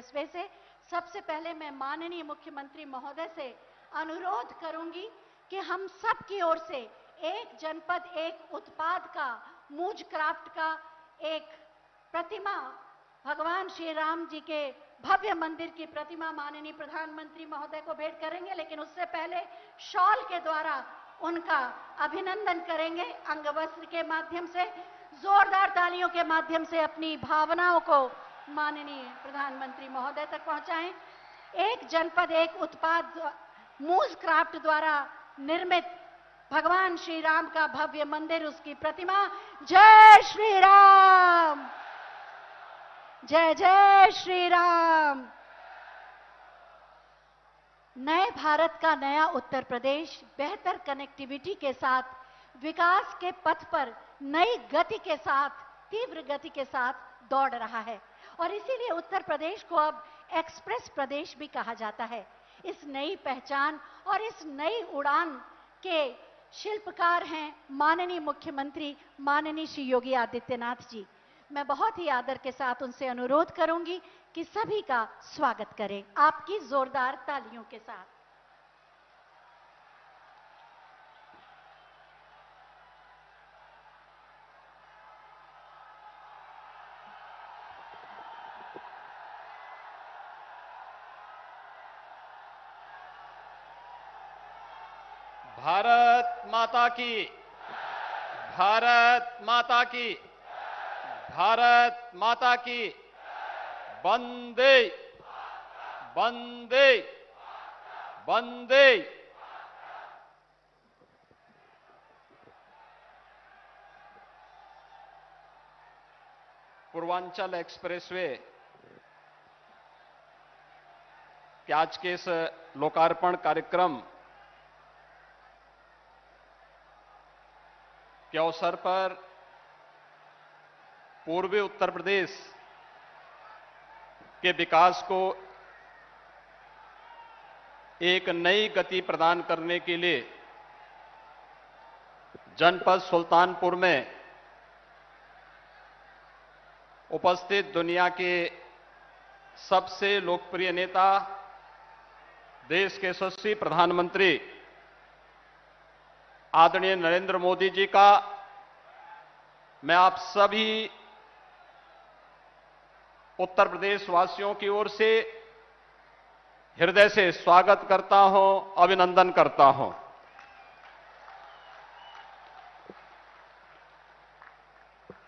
Expressway से। सबसे पहले मैं माननीय मुख्यमंत्री महोदय से अनुरोध करूंगी कि हम सब की ओर से एक जनपद एक उत्पाद का, मूज क्राफ्ट का एक प्रतिमा, भगवान श्री राम जी के भव्य मंदिर की प्रतिमा माननीय प्रधानमंत्री महोदय को भेंट करेंगे। लेकिन उससे पहले शॉल के द्वारा उनका अभिनंदन करेंगे। अंगवस्त्र के माध्यम से, जोरदार तालियों के माध्यम से अपनी भावनाओं को माननीय प्रधानमंत्री महोदय तक पहुंचाएं। एक जनपद एक उत्पाद मूज क्राफ्ट द्वारा निर्मित भगवान श्री राम का भव्य मंदिर, उसकी प्रतिमा। जय श्री राम, जय जय श्री राम। नए भारत का नया उत्तर प्रदेश बेहतर कनेक्टिविटी के साथ, विकास के पथ पर नई गति के साथ, तीव्र गति के साथ दौड़ रहा है और इसीलिए उत्तर प्रदेश को अब एक्सप्रेस प्रदेश भी कहा जाता है। इस नई पहचान और इस नई उड़ान के शिल्पकार हैं माननीय मुख्यमंत्री माननीय श्री योगी आदित्यनाथ जी। मैं बहुत ही आदर के साथ उनसे अनुरोध करूंगी कि सभी का स्वागत करें आपकी जोरदार तालियों के साथ। भारत माता की, भारत माता की, भारत माता की। वंदे वंदे वंदे। पूर्वांचल एक्सप्रेसवे के आज के इस लोकार्पण कार्यक्रम के अवसर पर पूर्वी उत्तर प्रदेश के विकास को एक नई गति प्रदान करने के लिए जनपद सुल्तानपुर में उपस्थित दुनिया के सबसे लोकप्रिय नेता, देश के यशस्वी प्रधानमंत्री आदरणीय नरेंद्र मोदी जी का मैं आप सभी उत्तर प्रदेश वासियों की ओर से हृदय से स्वागत करता हूं, अभिनंदन करता हूं।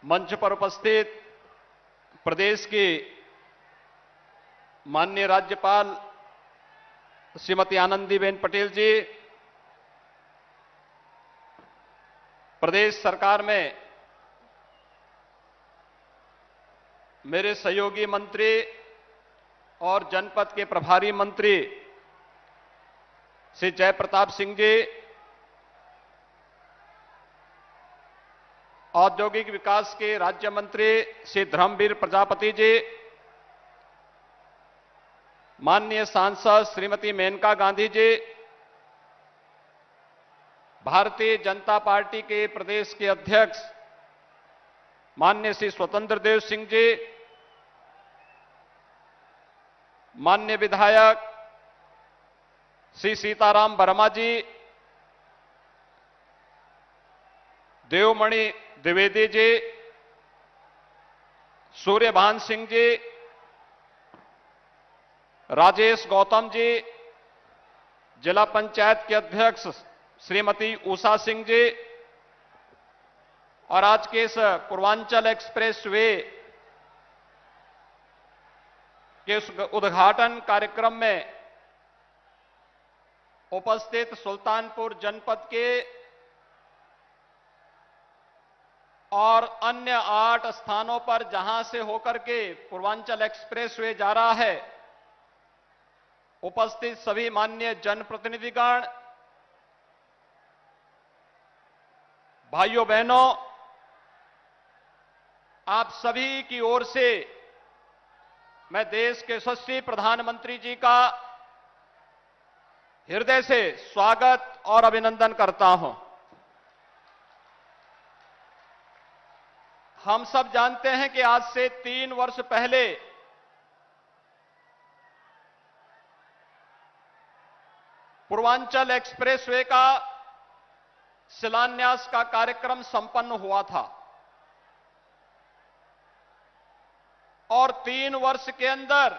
मंच पर उपस्थित प्रदेश की माननीय राज्यपाल श्रीमती आनंदीबेन पटेल जी, प्रदेश सरकार में मेरे सहयोगी मंत्री और जनपद के प्रभारी मंत्री श्री जयप्रताप सिंह जी, औद्योगिक विकास के राज्य मंत्री श्री धर्मवीर प्रजापति जी, माननीय सांसद श्रीमती मेनका गांधी जी, भारतीय जनता पार्टी के प्रदेश के अध्यक्ष माननीय श्री स्वतंत्र देव सिंह जी, माननीय विधायक श्री सीताराम वर्मा जी, देवमणि द्विवेदी जी, सूर्यभान सिंह जी, राजेश गौतम जी, जिला पंचायत के अध्यक्ष श्रीमती उषा सिंह जी, और आज के इस पूर्वांचल एक्सप्रेसवे के उद्घाटन कार्यक्रम में उपस्थित सुल्तानपुर जनपद के और अन्य 8 स्थानों पर जहां से होकर के पूर्वांचल एक्सप्रेसवे जा रहा है, उपस्थित सभी माननीय जनप्रतिनिधिगण, भाइयों बहनों, आप सभी की ओर से मैं देश के यशस्वी प्रधानमंत्री जी का हृदय से स्वागत और अभिनंदन करता हूं। हम सब जानते हैं कि आज से 3 वर्ष पहले पूर्वांचल एक्सप्रेसवे का शिलान्यास का कार्यक्रम संपन्न हुआ था और 3 वर्ष के अंदर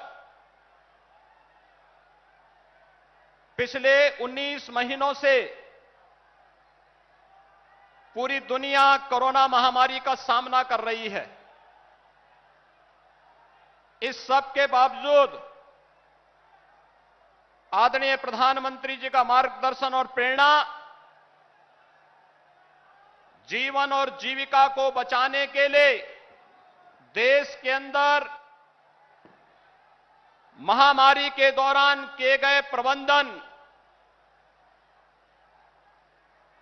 पिछले 19 महीनों से पूरी दुनिया कोरोना महामारी का सामना कर रही है। इस सब के बावजूद आदरणीय प्रधानमंत्री जी का मार्गदर्शन और प्रेरणा जीवन और जीविका को बचाने के लिए देश के अंदर महामारी के दौरान किए गए प्रबंधन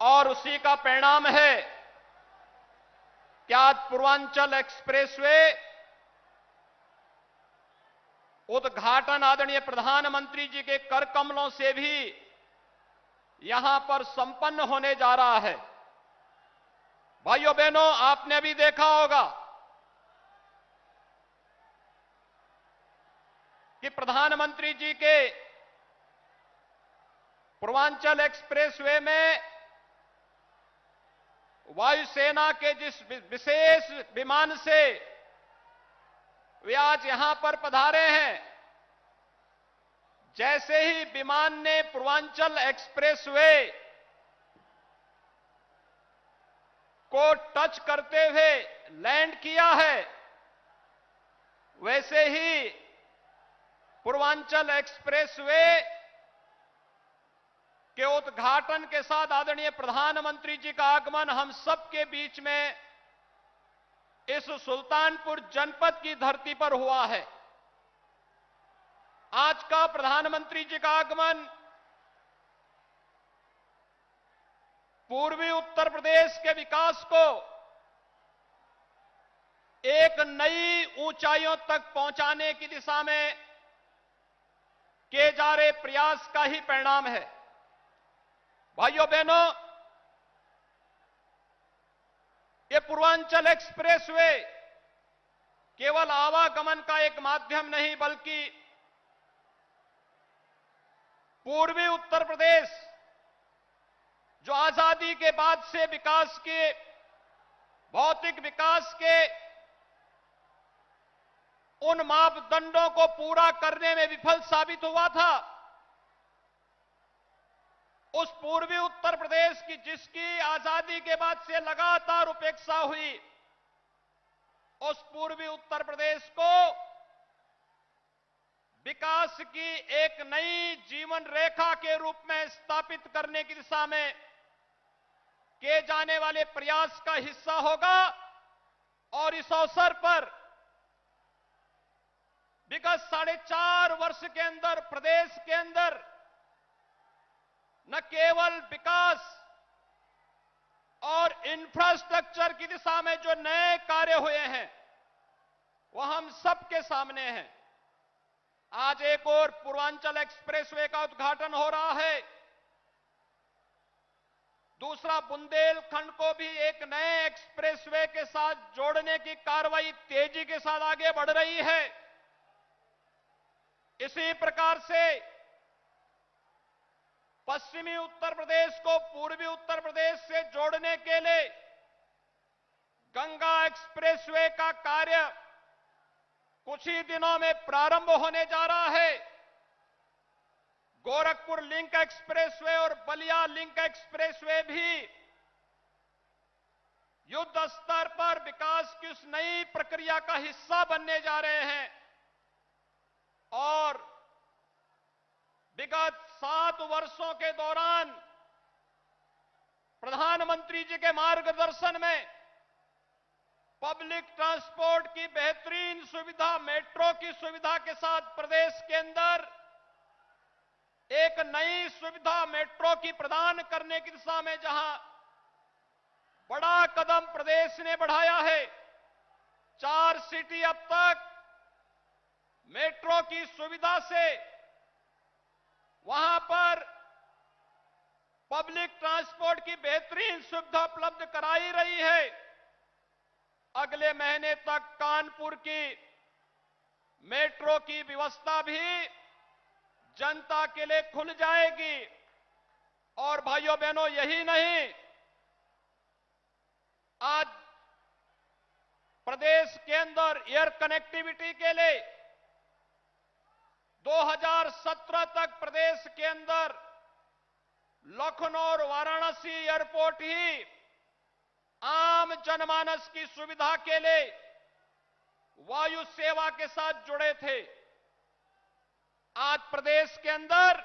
और उसी का परिणाम है कि आज पूर्वांचल एक्सप्रेसवे उद्घाटन आदरणीय प्रधानमंत्री जी के कर कमलों से भी यहां पर संपन्न होने जा रहा है। भाइयों बहनों, आपने भी देखा होगा कि प्रधानमंत्री जी के पूर्वांचल एक्सप्रेसवे में वायुसेना के जिस विशेष विमान से वे आज यहां पर पधारे हैं, जैसे ही विमान ने पूर्वांचल एक्सप्रेसवे को टच करते हुए लैंड किया है, वैसे ही पूर्वांचल एक्सप्रेसवे के उद्घाटन के साथ आदरणीय प्रधानमंत्री जी का आगमन हम सबके बीच में इस सुल्तानपुर जनपद की धरती पर हुआ है। आज का प्रधानमंत्री जी का आगमन पूर्वी उत्तर प्रदेश के विकास को एक नई ऊंचाइयों तक पहुंचाने की दिशा में किए जा रहे प्रयास का ही परिणाम है। भाइयों बहनों, ये पूर्वांचल एक्सप्रेसवे केवल आवागमन का एक माध्यम नहीं, बल्कि पूर्वी उत्तर प्रदेश जो आजादी के बाद से विकास के, भौतिक विकास के उन मापदंडों को पूरा करने में विफल साबित हुआ था, उस पूर्वी उत्तर प्रदेश की जिसकी आजादी के बाद से लगातार उपेक्षा हुई, उस पूर्वी उत्तर प्रदेश को विकास की एक नई जीवन रेखा के रूप में स्थापित करने की दिशा में किए जाने वाले प्रयास का हिस्सा होगा। और इस अवसर पर विगत 4.5 वर्ष के अंदर प्रदेश के अंदर न केवल विकास और इंफ्रास्ट्रक्चर की दिशा में जो नए कार्य हुए हैं वह हम सबके सामने हैं। आज एक और पूर्वांचल एक्सप्रेसवे का उद्घाटन हो रहा है, दूसरा बुंदेलखंड को भी एक नए एक्सप्रेसवे के साथ जोड़ने की कार्रवाई तेजी के साथ आगे बढ़ रही है। इसी प्रकार से पश्चिमी उत्तर प्रदेश को पूर्वी उत्तर प्रदेश से जोड़ने के लिए गंगा एक्सप्रेसवे का कार्य कुछ ही दिनों में प्रारंभ होने जा रहा है। गोरखपुर लिंक एक्सप्रेसवे और बलिया लिंक एक्सप्रेसवे भी युद्ध स्तर पर विकास की उस नई प्रक्रिया का हिस्सा बनने जा रहे हैं। और विगत 7 वर्षों के दौरान प्रधानमंत्री जी के मार्गदर्शन में पब्लिक ट्रांसपोर्ट की बेहतरीन सुविधा, मेट्रो की सुविधा के साथ प्रदेश के अंदर एक नई सुविधा मेट्रो की प्रदान करने की दिशा में जहां बड़ा कदम प्रदेश ने बढ़ाया है। 4 सिटी अब तक मेट्रो की सुविधा से वहां पर पब्लिक ट्रांसपोर्ट की बेहतरीन सुविधा उपलब्ध कराई रही है। अगले महीने तक कानपुर की मेट्रो की व्यवस्था भी जनता के लिए खुल जाएगी। और भाइयों बहनों, यही नहीं, आज प्रदेश के अंदर एयर कनेक्टिविटी के लिए 2017 तक प्रदेश के अंदर लखनऊ और वाराणसी एयरपोर्ट ही आम जनमानस की सुविधा के लिए वायु सेवा के साथ जुड़े थे। आज प्रदेश के अंदर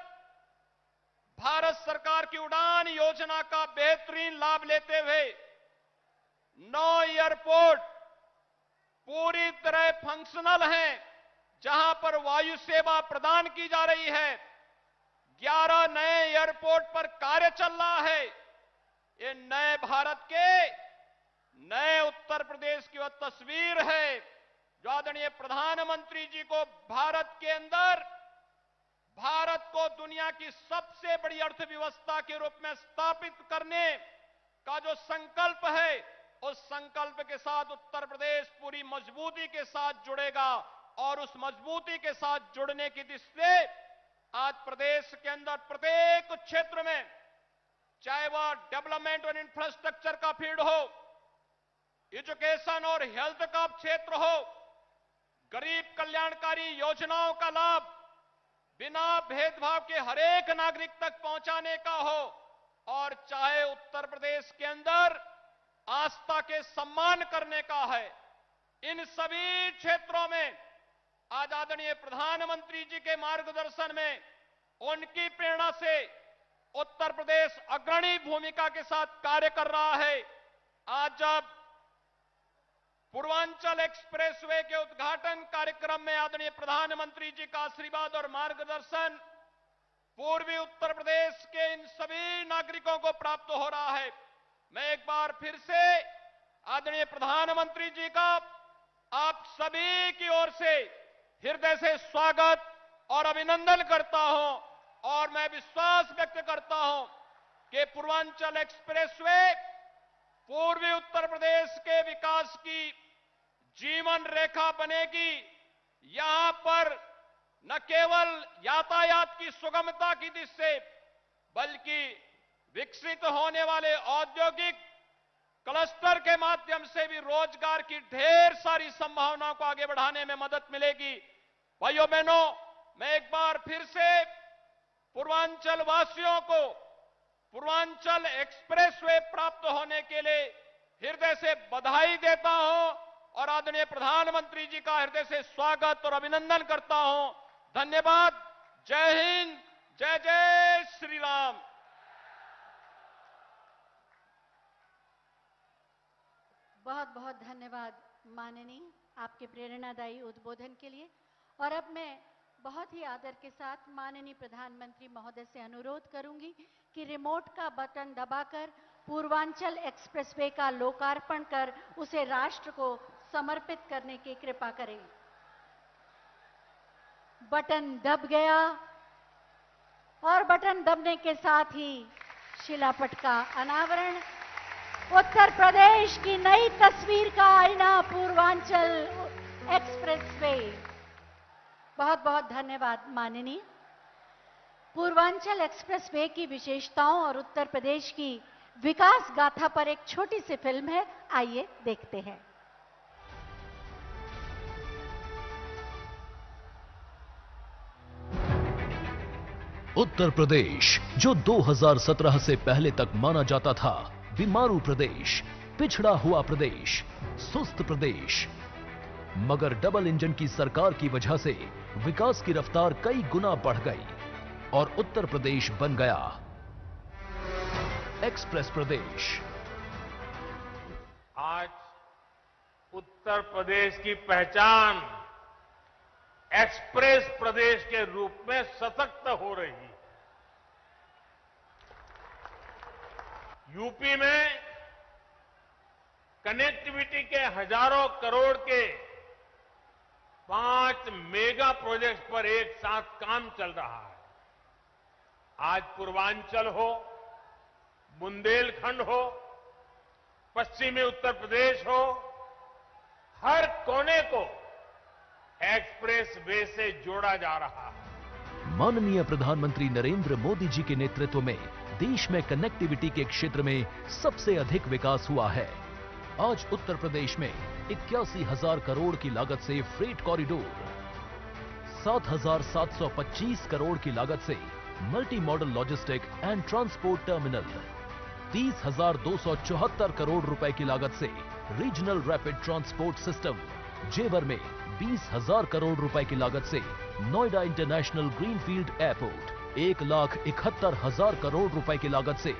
भारत सरकार की उड़ान योजना का बेहतरीन लाभ लेते हुए 9 एयरपोर्ट पूरी तरह फंक्शनल हैं, जहां पर वायु सेवा प्रदान की जा रही है। 11 नए एयरपोर्ट पर कार्य चल रहा है। ये नए भारत के, नए उत्तर प्रदेश की वह तस्वीर है जो आदरणीय प्रधानमंत्री जी को भारत के अंदर, भारत को दुनिया की सबसे बड़ी अर्थव्यवस्था के रूप में स्थापित करने का जो संकल्प है, उस संकल्प के साथ उत्तर प्रदेश पूरी मजबूती के साथ जुड़ेगा। और उस मजबूती के साथ जुड़ने की दृष्टि से आज प्रदेश के अंदर प्रत्येक क्षेत्र में, चाहे वह डेवलपमेंट और इंफ्रास्ट्रक्चर का फील्ड हो, एजुकेशन और हेल्थ का क्षेत्र हो, गरीब कल्याणकारी योजनाओं का लाभ बिना भेदभाव के हरेक नागरिक तक पहुंचाने का हो, और चाहे उत्तर प्रदेश के अंदर आस्था के सम्मान करने का है, इन सभी क्षेत्रों में आज आदरणीय प्रधानमंत्री जी के मार्गदर्शन में, उनकी प्रेरणा से उत्तर प्रदेश अग्रणी भूमिका के साथ कार्य कर रहा है। आज जब पूर्वांचल एक्सप्रेसवे के उद्घाटन कार्यक्रम में आदरणीय प्रधानमंत्री जी का आशीर्वाद और मार्गदर्शन पूर्वी उत्तर प्रदेश के इन सभी नागरिकों को प्राप्त हो रहा है, मैं एक बार फिर से आदरणीय प्रधानमंत्री जी का आप सभी की ओर से हृदय से स्वागत और अभिनंदन करता हूं। और मैं विश्वास व्यक्त करता हूं कि पूर्वांचल एक्सप्रेसवे पूर्वी उत्तर प्रदेश के विकास की जीवन रेखा बनेगी। यहां पर न केवल यातायात की सुगमता की दृष्टि से, बल्कि विकसित होने वाले औद्योगिक क्लस्टर के माध्यम से भी रोजगार की ढेर सारी संभावनाओं को आगे बढ़ाने में मदद मिलेगी। भाइयों बहनों, मैं एक बार फिर से पूर्वांचल वासियों को पूर्वांचल एक्सप्रेसवे प्राप्त होने के लिए हृदय से बधाई देता हूं और आदरणीय प्रधानमंत्री जी का हृदय से स्वागत और अभिनंदन करता हूं। धन्यवाद। जय हिंद, जय जय श्री राम। बहुत बहुत धन्यवाद माननीय, आपके प्रेरणादायी उद्बोधन के लिए। और अब मैं बहुत ही आदर के साथ माननीय प्रधानमंत्री महोदय से अनुरोध करूंगी कि रिमोट का बटन दबाकर पूर्वांचल एक्सप्रेसवे का लोकार्पण कर उसे राष्ट्र को समर्पित करने की कृपा करें। बटन दब गया और बटन दबने के साथ ही शिलापट का अनावरण। उत्तर प्रदेश की नई तस्वीर का आईना पूर्वांचल एक्सप्रेसवे। बहुत बहुत धन्यवाद माननीय। पूर्वांचल एक्सप्रेसवे की विशेषताओं और उत्तर प्रदेश की विकास गाथा पर एक छोटी सी फिल्म है, आइए देखते हैं। उत्तर प्रदेश, जो 2017 से पहले तक माना जाता था बीमारू प्रदेश, पिछड़ा हुआ प्रदेश, सुस्त प्रदेश, मगर डबल इंजन की सरकार की वजह से विकास की रफ्तार कई गुना बढ़ गई और उत्तर प्रदेश बन गया एक्सप्रेस प्रदेश। आज उत्तर प्रदेश की पहचान एक्सप्रेस प्रदेश के रूप में सशक्त हो रही है। यूपी में कनेक्टिविटी के हजारों करोड़ के 5 मेगा प्रोजेक्ट्स पर एक साथ काम चल रहा है। आज पूर्वांचल हो, बुंदेलखंड हो, पश्चिमी उत्तर प्रदेश हो, हर कोने को एक्सप्रेस वे से जोड़ा जा रहा है। माननीय प्रधानमंत्री नरेंद्र मोदी जी के नेतृत्व में देश में कनेक्टिविटी के क्षेत्र में सबसे अधिक विकास हुआ है। आज उत्तर प्रदेश में 81,000 करोड़ की लागत से फ्रेट कॉरिडोर, 7,725 करोड़ की लागत से multi modal logistic and transport terminal, 30,274 crore रुपए की लागत से रीजनल रैपिड ट्रांसपोर्ट सिस्टम, जेवर में 20,000 करोड़ रुपए की लागत से Noida international greenfield airport, 1,71,000 crore रुपए की लागत से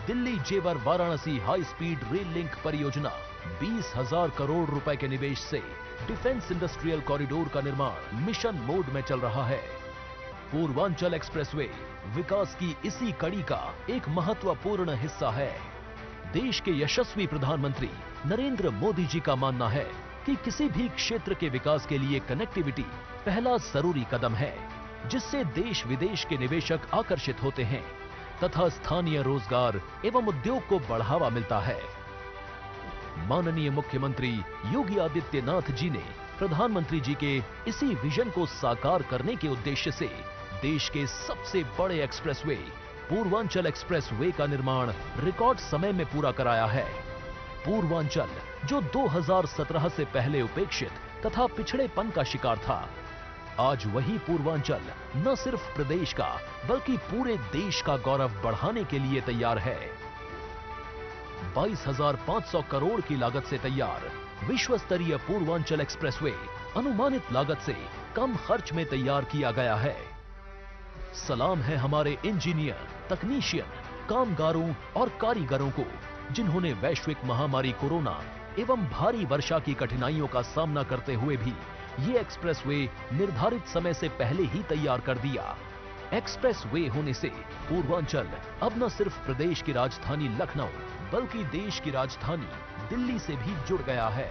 दिल्ली जेवर Varanasi high speed rail link परियोजना, 20,000 करोड़ रुपए के निवेश से डिफेंस इंडस्ट्रियल कॉरिडोर का निर्माण मिशन मोड में चल रहा है। पूर्वांचल एक्सप्रेसवे विकास की इसी कड़ी का एक महत्वपूर्ण हिस्सा है। देश के यशस्वी प्रधानमंत्री नरेंद्र मोदी जी का मानना है कि किसी भी क्षेत्र के विकास के लिए कनेक्टिविटी पहला जरूरी कदम है, जिससे देश विदेश के निवेशक आकर्षित होते हैं तथा स्थानीय रोजगार एवं उद्योग को बढ़ावा मिलता है। माननीय मुख्यमंत्री योगी आदित्यनाथ जी ने प्रधानमंत्री जी के इसी विजन को साकार करने के उद्देश्य से देश के सबसे बड़े एक्सप्रेसवे पूर्वांचल एक्सप्रेसवे का निर्माण रिकॉर्ड समय में पूरा कराया है। पूर्वांचल जो 2017 से पहले उपेक्षित तथा पिछड़ेपन का शिकार था, आज वही पूर्वांचल न सिर्फ प्रदेश का बल्कि पूरे देश का गौरव बढ़ाने के लिए तैयार है। 22,500 करोड़ की लागत से तैयार विश्व स्तरीय पूर्वांचल एक्सप्रेसवे अनुमानित लागत से कम खर्च में तैयार किया गया है। सलाम है हमारे इंजीनियर, तकनीशियन, कामगारों और कारीगरों को, जिन्होंने वैश्विक महामारी कोरोना एवं भारी वर्षा की कठिनाइयों का सामना करते हुए भी ये एक्सप्रेसवे निर्धारित समय से पहले ही तैयार कर दिया। एक्सप्रेसवे होने से पूर्वांचल अब न सिर्फ प्रदेश की राजधानी लखनऊ बल्कि देश की राजधानी दिल्ली से भी जुड़ गया है,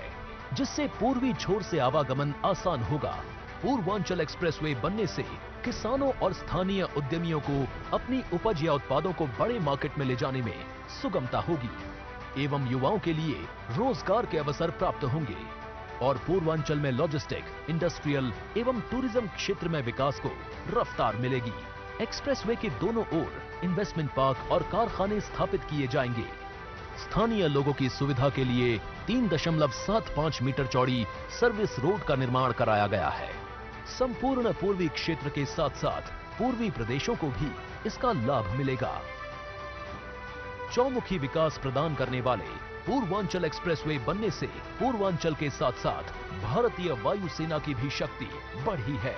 जिससे पूर्वी छोर से आवागमन आसान होगा। पूर्वांचल एक्सप्रेसवे बनने से किसानों और स्थानीय उद्यमियों को अपनी उपज या उत्पादों को बड़े मार्केट में ले जाने में सुगमता होगी एवं युवाओं के लिए रोजगार के अवसर प्राप्त होंगे और पूर्वांचल में लॉजिस्टिक, इंडस्ट्रियल एवं टूरिज्म क्षेत्र में विकास को रफ्तार मिलेगी। एक्सप्रेसवे के दोनों ओर इन्वेस्टमेंट पार्क और कारखाने स्थापित किए जाएंगे। स्थानीय लोगों की सुविधा के लिए 3.75 मीटर चौड़ी सर्विस रोड का निर्माण कराया गया है। संपूर्ण पूर्वी क्षेत्र के साथ साथ पूर्वी प्रदेशों को भी इसका लाभ मिलेगा। चौमुखी विकास प्रदान करने वाले पूर्वांचल एक्सप्रेसवे बनने से पूर्वांचल के साथ साथ भारतीय वायुसेना की भी शक्ति बढ़ी है।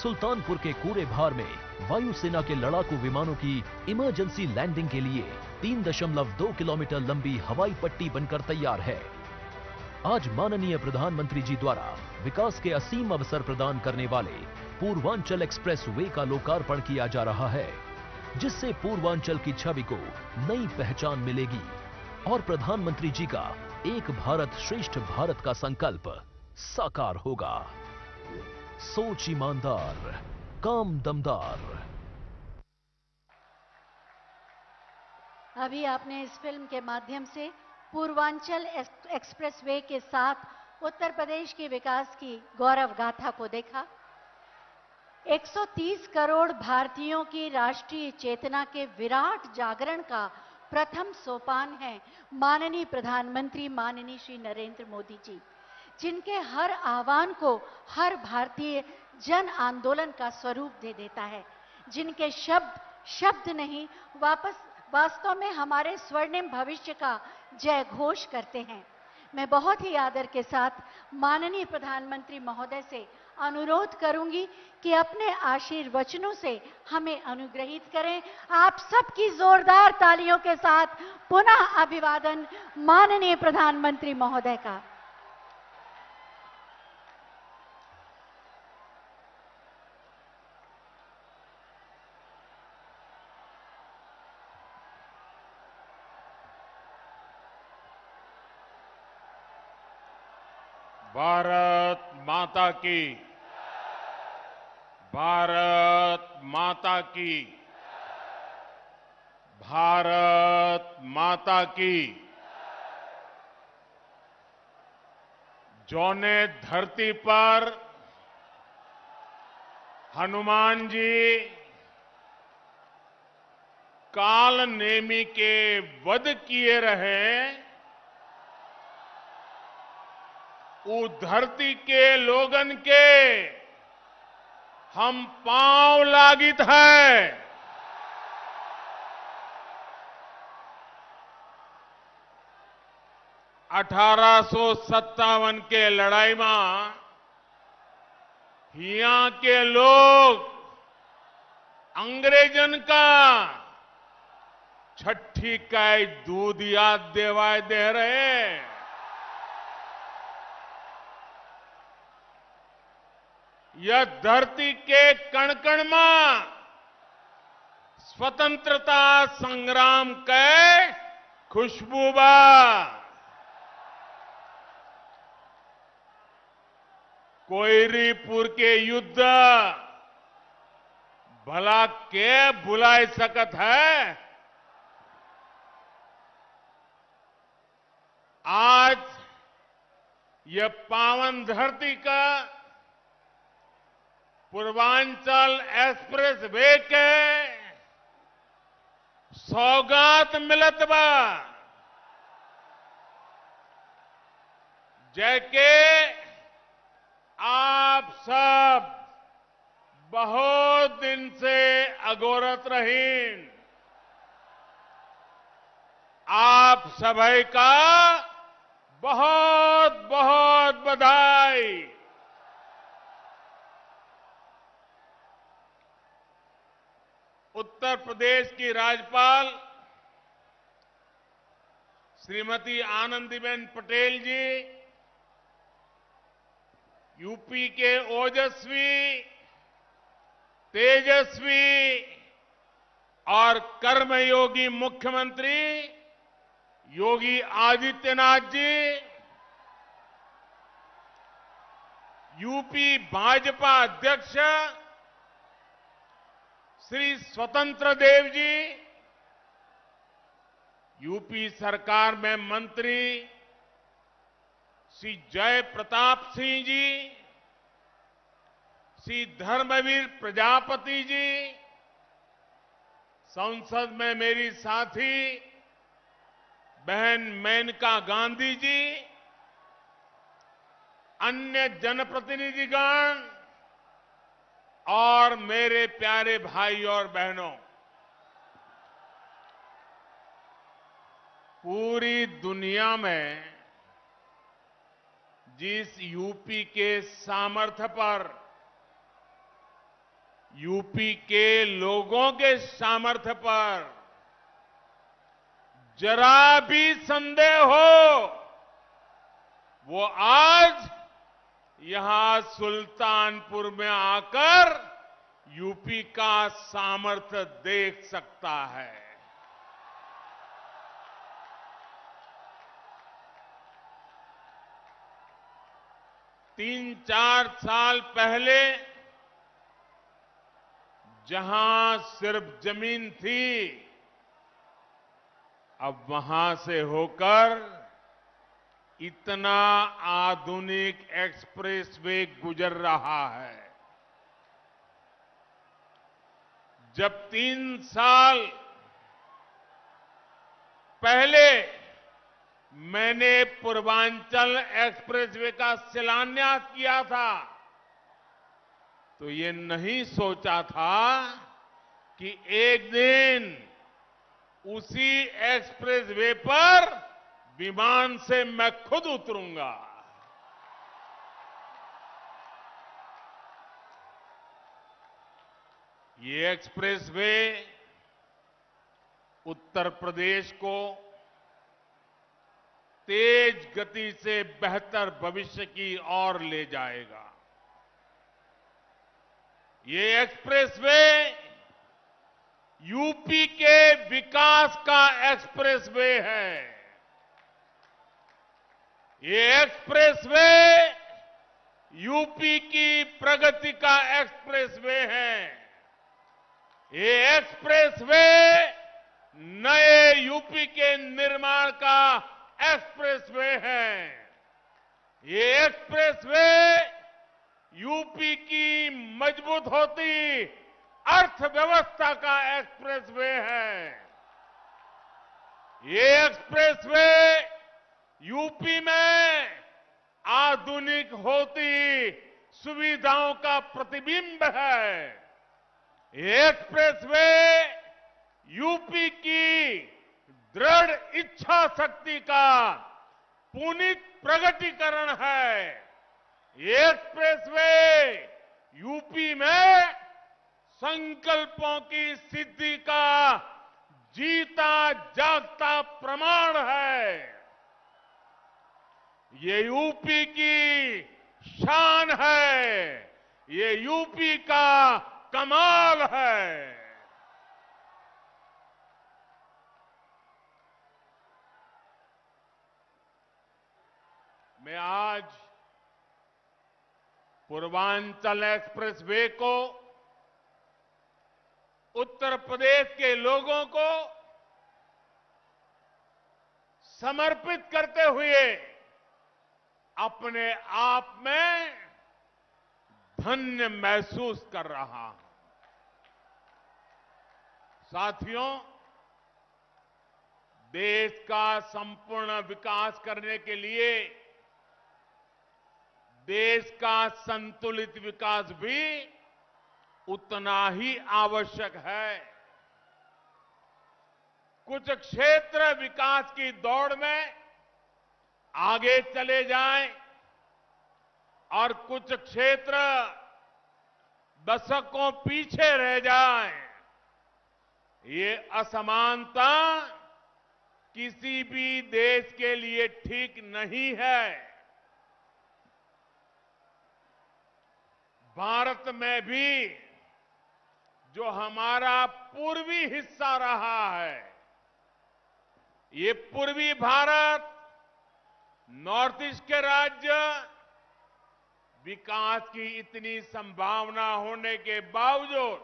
सुल्तानपुर के कूड़े भार में वायुसेना के लड़ाकू विमानों की इमरजेंसी लैंडिंग के लिए 3.2 किलोमीटर लंबी हवाई पट्टी बनकर तैयार है। आज माननीय प्रधानमंत्री जी द्वारा विकास के असीम अवसर प्रदान करने वाले पूर्वांचल एक्सप्रेसवे का लोकार्पण किया जा रहा है, जिससे पूर्वांचल की छवि को नई पहचान मिलेगी और प्रधानमंत्री जी का एक भारत श्रेष्ठ भारत का संकल्प साकार होगा। सोच ईमानदार, काम दमदार। अभी आपने इस फिल्म के माध्यम से पूर्वांचल एक्सप्रेसवे के साथ उत्तर प्रदेश के विकास की गौरव गाथा को देखा। 130 करोड़ भारतीयों की राष्ट्रीय चेतना के विराट जागरण का प्रथम सोपान है माननीय प्रधानमंत्री माननीय श्री नरेंद्र मोदी जी, जिनके हर आह्वान को हर भारतीय जन आंदोलन का स्वरूप दे देता है, जिनके शब्द नहीं वास्तव में हमारे स्वर्णिम भविष्य का जय घोष करते हैं। मैं बहुत ही आदर के साथ माननीय प्रधानमंत्री महोदय से अनुरोध करूंगी कि अपने आशीर्वचनों से हमें अनुग्रहित करें। आप सबकी जोरदार तालियों के साथ पुनः अभिवादन माननीय प्रधानमंत्री महोदय का। भारत माता की, भारत माता की, भारत माता की। जौने धरती पर हनुमान जी काल नेमी के वध किए रहे, उ धरती के लोगन के हम पांव लागित है। 1857 के लड़ाई में यहाँ के लोग अंग्रेजन का छठी काई दूध याद देवाय दे रहे। यह धरती के कण कण में स्वतंत्रता संग्राम के खुशबू बा। कोयरीपुर के युद्ध भला के भुलाए सकत है। आज यह पावन धरती का पूर्वांचल एक्सप्रेस वे के सौगात मिलत बा। जैके आप सब बहुत दिन से अगोरत रहीन। आप सभी का बहुत बहुत बधाई। उत्तर प्रदेश की राज्यपाल श्रीमती आनंदीबेन पटेल जी, यूपी के ओजस्वी, तेजस्वी और कर्मयोगी मुख्यमंत्री योगी आदित्यनाथ जी, यूपी भाजपा अध्यक्ष श्री स्वतंत्र देव जी, यूपी सरकार में मंत्री श्री जय प्रताप सिंह जी, श्री धर्मवीर प्रजापति जी, संसद में मेरी साथी बहन मेनका गांधी जी, अन्य जनप्रतिनिधिगण और मेरे प्यारे भाई और बहनों, पूरी दुनिया में जिस यूपी के सामर्थ्य पर, यूपी के लोगों के सामर्थ्य पर जरा भी संदेह हो, वो आज यहां सुल्तानपुर में आकर यूपी का सामर्थ्य देख सकता है। तीन चार साल पहले जहां सिर्फ जमीन थी, अब वहां से होकर इतना आधुनिक एक्सप्रेसवे गुजर रहा है। जब 3 साल पहले मैंने पूर्वांचल एक्सप्रेसवे का शिलान्यास किया था, तो ये नहीं सोचा था कि एक दिन उसी एक्सप्रेसवे पर विमान से मैं खुद उतरूंगा। ये एक्सप्रेसवे उत्तर प्रदेश को तेज गति से बेहतर भविष्य की ओर ले जाएगा। ये एक्सप्रेसवे यूपी के विकास का एक्सप्रेसवे है। ये एक्सप्रेसवे यूपी की प्रगति का एक्सप्रेसवे है। ये एक्सप्रेसवे नए यूपी के निर्माण का एक्सप्रेसवे है। ये एक्सप्रेसवे यूपी की मजबूत होती अर्थव्यवस्था का एक्सप्रेसवे है। एक्सप्रेसवे यूपी में आधुनिक होती सुविधाओं का प्रतिबिंब है। ये एक्सप्रेसवे यूपी की दृढ़ इच्छा शक्ति का पुनीत प्रगटीकरण है। ये एक्सप्रेसवे यूपी में संकल्पों की सिद्धि का जीता जागता प्रमाण है। ये यूपी की शान है, ये यूपी का कमाल है। मैं आज पूर्वांचल एक्सप्रेसवे को उत्तर प्रदेश के लोगों को समर्पित करते हुए अपने आप में धन्य महसूस कर रहा हूं। साथियों, देश का संपूर्ण विकास करने के लिए देश का संतुलित विकास भी उतना ही आवश्यक है। कुछ क्षेत्र विकास की दौड़ में आगे चले जाएं और कुछ क्षेत्र दशकों पीछे रह जाएं। ये असमानता किसी भी देश के लिए ठीक नहीं है। भारत में भी जो हमारा पूर्वी हिस्सा रहा है, ये पूर्वी भारत, नॉर्थ ईस्ट के राज्य विकास की इतनी संभावना होने के बावजूद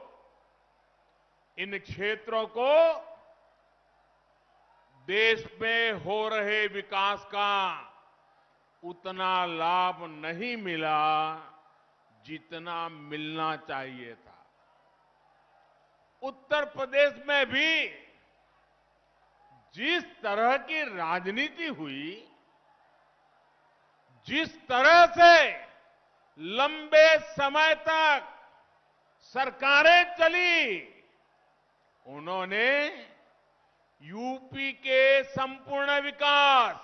इन क्षेत्रों को देश में हो रहे विकास का उतना लाभ नहीं मिला जितना मिलना चाहिए था। उत्तर प्रदेश में भी जिस तरह की राजनीति हुई, जिस तरह से लंबे समय तक सरकारें चली, उन्होंने यूपी के संपूर्ण विकास,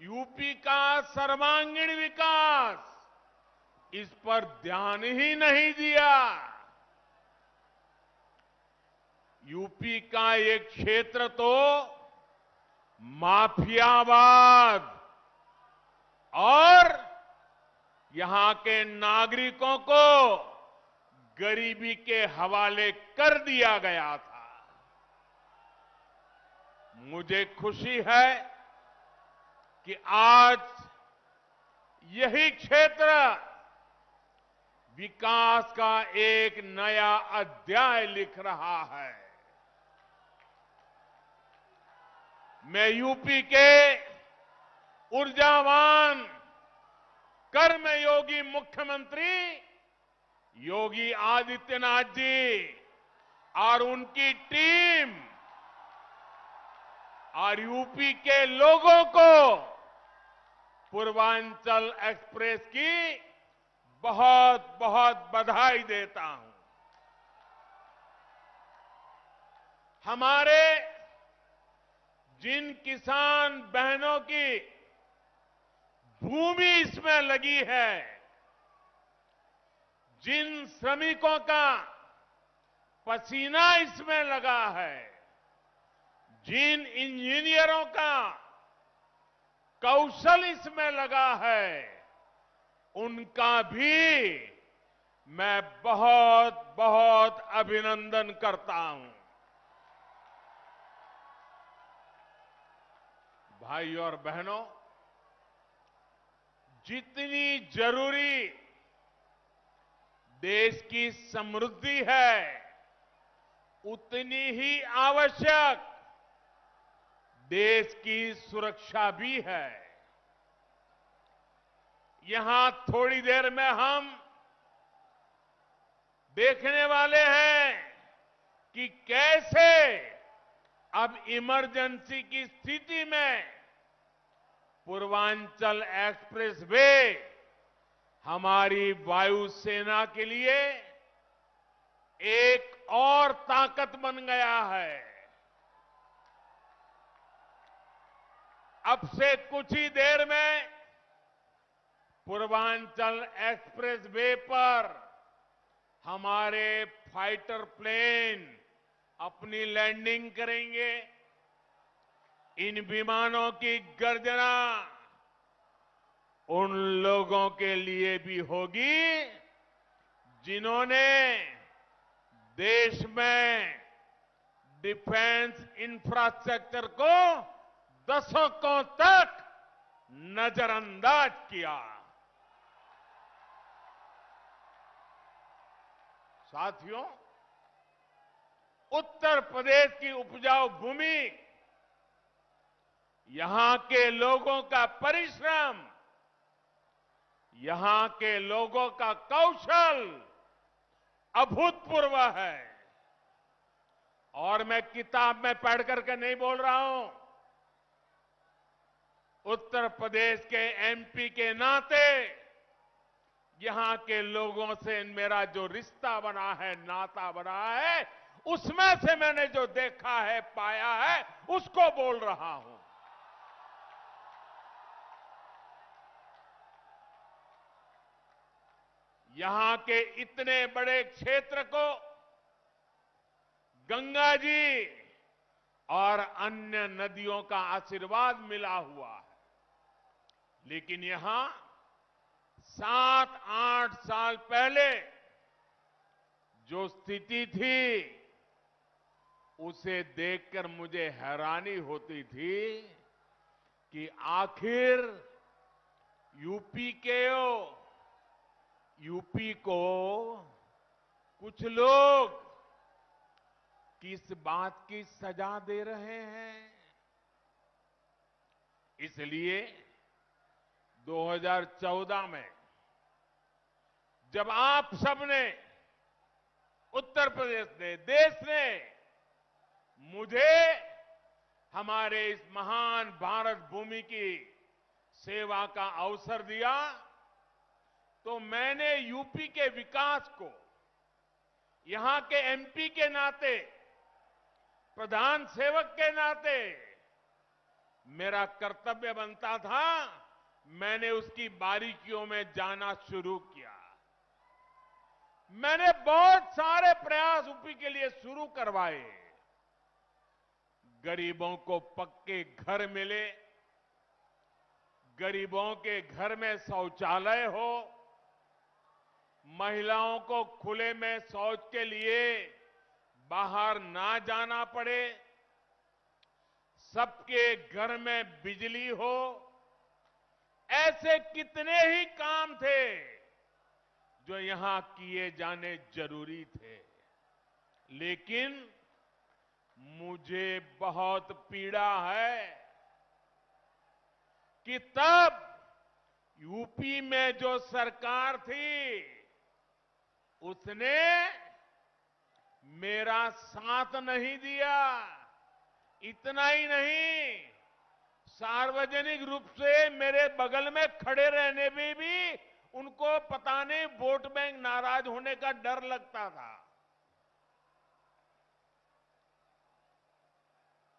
यूपी का सर्वांगीण विकास, इस पर ध्यान ही नहीं दिया। यूपी का ये क्षेत्र तो माफियावाद और यहां के नागरिकों को गरीबी के हवाले कर दिया गया था। मुझे खुशी है कि आज यही क्षेत्र विकास का एक नया अध्याय लिख रहा है। मैं यूपी के ऊर्जावान कर्मयोगी मुख्यमंत्री योगी आदित्यनाथ जी और उनकी टीम और यूपी के लोगों को पूर्वांचल एक्सप्रेस की बहुत बहुत बधाई देता हूं। हमारे जिन किसान बहनों की भूमि इसमें लगी है, जिन श्रमिकों का पसीना इसमें लगा है, जिन इंजीनियरों का कौशल इसमें लगा है, उनका भी मैं बहुत बहुत अभिनंदन करता हूं। भाइयों और बहनों, जितनी जरूरी देश की समृद्धि है, उतनी ही आवश्यक देश की सुरक्षा भी है। यहां थोड़ी देर में हम देखने वाले हैं कि कैसे अब इमरजेंसी की स्थिति में पूर्वांचल एक्सप्रेसवे हमारी वायुसेना के लिए एक और ताकत बन गया है। अब से कुछ ही देर में पूर्वांचल एक्सप्रेसवे पर हमारे फाइटर प्लेन अपनी लैंडिंग करेंगे। इन विमानों की गर्जना उन लोगों के लिए भी होगी जिन्होंने देश में डिफेंस इंफ्रास्ट्रक्चर को दशकों तक नजरअंदाज किया। साथियों, उत्तर प्रदेश की उपजाऊ भूमि, यहां के लोगों का परिश्रम, यहां के लोगों का कौशल अभूतपूर्व है। और मैं किताब में पढ़ करके नहीं बोल रहा हूं। उत्तर प्रदेश के एमपी के नाते यहां के लोगों से मेरा जो रिश्ता बना है, नाता बना है, उसमें से मैंने जो देखा है, पाया है, उसको बोल रहा हूं। यहां के इतने बड़े क्षेत्र को गंगा जी और अन्य नदियों का आशीर्वाद मिला हुआ है। लेकिन यहां 7-8 साल पहले जो स्थिति थी, उसे देखकर मुझे हैरानी होती थी कि आखिर यूपी को कुछ लोग किस बात की सजा दे रहे हैं। इसलिए 2014 में जब आप सबने, उत्तर प्रदेश ने, देश ने मुझे हमारे इस महान भारत भूमि की सेवा का अवसर दिया, तो मैंने यूपी के विकास को यहां के एमपी के नाते, प्रधान सेवक के नाते मेरा कर्तव्य बनता था। मैंने उसकी बारीकियों में जाना शुरू किया। मैंने बहुत सारे प्रयास यूपी के लिए शुरू करवाए। गरीबों को पक्के घर मिले, गरीबों के घर में शौचालय हो, महिलाओं को खुले में शौच के लिए बाहर ना जाना पड़े, सबके घर में बिजली हो। ऐसे कितने ही काम थे जो यहां किए जाने जरूरी थे। लेकिन मुझे बहुत पीड़ा है कि तब यूपी में जो सरकार थी, उसने मेरा साथ नहीं दिया। इतना ही नहीं, सार्वजनिक रूप से मेरे बगल में खड़े रहने में भी उनको पता नहीं वोट बैंक नाराज होने का डर लगता था।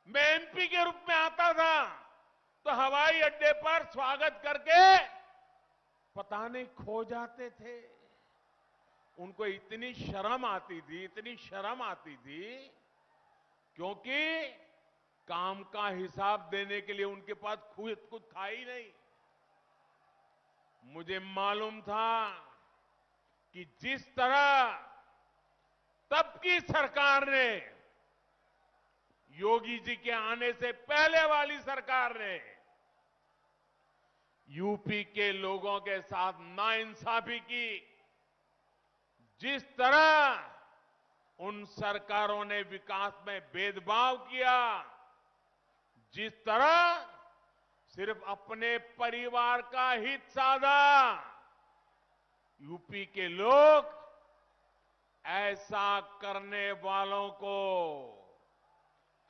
मैं एमपी के रूप में आता था तो हवाई अड्डे पर स्वागत करके पता नहीं खो जाते थे। उनको इतनी शर्म आती थी, क्योंकि काम का हिसाब देने के लिए उनके पास खुद कुछ था ही नहीं। मुझे मालूम था कि जिस तरह तब की सरकार ने, योगी जी के आने से पहले वाली सरकार ने यूपी के लोगों के साथ नाइंसाफी की, जिस तरह उन सरकारों ने विकास में भेदभाव किया, जिस तरह सिर्फ अपने परिवार का हित साधा, यूपी के लोग ऐसा करने वालों को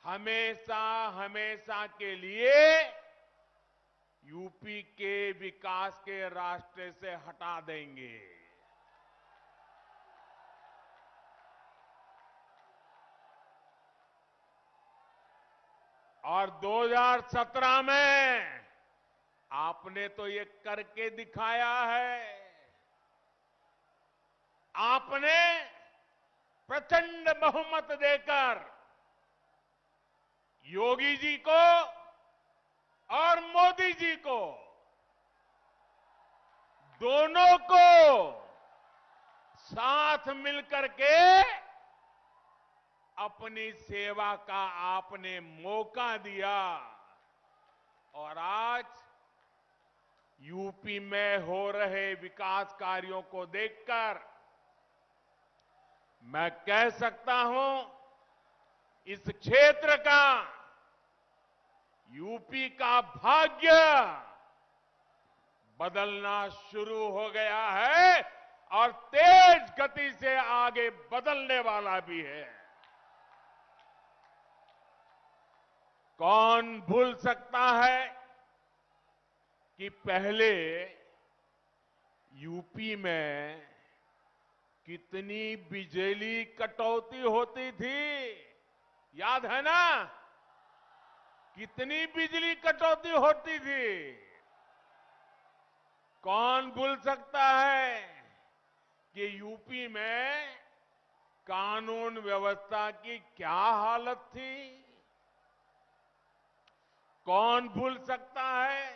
हमेशा हमेशा के लिए यूपी के विकास के रास्ते से हटा देंगे। और 2017 में आपने तो ये करके दिखाया है। आपने प्रचंड बहुमत देकर योगी जी को और मोदी जी को दोनों को साथ मिलकर के अपनी सेवा का आपने मौका दिया। और आज यूपी में हो रहे विकास कार्यों को देखकर मैं कह सकता हूं, इस क्षेत्र का, यूपी का भाग्य बदलना शुरू हो गया है और तेज गति से आगे बदलने वाला भी है। कौन भूल सकता है कि पहले यूपी में कितनी बिजली कटौती होती थी? याद है ना? कितनी बिजली कटौती होती थी? कौन भूल सकता है कि यूपी में कानून व्यवस्था की क्या हालत थी? कौन भूल सकता है